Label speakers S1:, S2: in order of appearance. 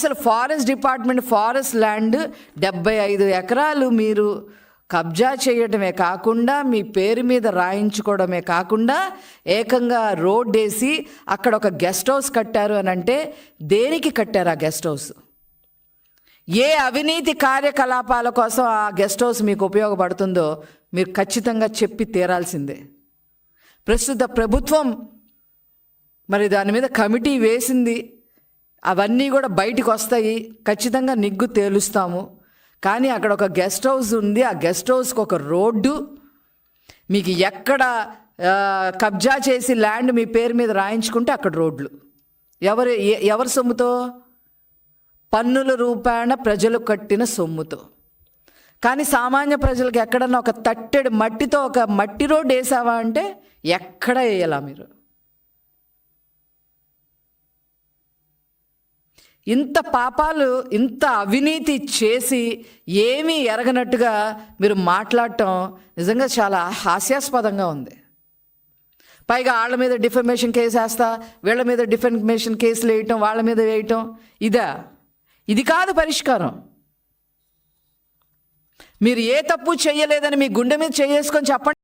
S1: అసలు forest department forest land 75 ఎకరాలు మీరు కబ్జా చేయడమే కాకుండా మీ పేరు మీద రాయించుకోవడమే కాకుండా ఏకంగా రోడ్ వేసి అక్కడ ఒక గెస్ట్ హౌస్ కట్టారు అని అంటే దేనికి కట్టారు ఆ గెస్ట్ హౌస్? ఏ అవినీతి కార్యకలాపాల కోసం ఆ గెస్ట్ హౌస్ మీకు ఉపయోగపడుతుందో మీరు ఖచ్చితంగా చెప్పి తీరాల్సిందే. ప్రస్తుత ప్రభుత్వం మరి దాని మీద కమిటీ వేసింది, అవన్నీ కూడా బయటికి వస్తాయి, ఖచ్చితంగా నిగ్గు తేలుస్తాము. కానీ అక్కడ ఒక గెస్ట్ హౌస్ ఉంది, ఆ గెస్ట్ హౌస్కి ఒక రోడ్డు, మీకు ఎక్కడ కబ్జా చేసి ల్యాండ్ మీ పేరు మీద రాయించుకుంటే అక్కడ రోడ్లు. ఎవరి సొమ్ముతో? పన్నుల రూపాయన ప్రజలు కట్టిన సొమ్ముతో. కానీ సామాన్య ప్రజలకు ఎక్కడన్నా ఒక తట్టెడు మట్టితో ఒక మట్టి రోడ్డు వేసావా అంటే ఎక్కడ వేయాలా మీరు? ఇంత పాపాలు, ఇంత అవినీతి చేసి ఏమీ ఎరగనట్టుగా మీరు మాట్లాడటం నిజంగా చాలా హాస్యాస్పదంగా ఉంది. పైగా వాళ్ళ మీద డిఫమేషన్ కేసు వేస్తా, వీళ్ళ మీద డిఫమేషన్ కేసులు వేయటం, వాళ్ళ మీద వేయటం, ఇది కాదు పరిష్కారం. మీరు ఏ తప్పు చేయలేదని మీ గుండె మీద చేసుకొని చెప్పండి.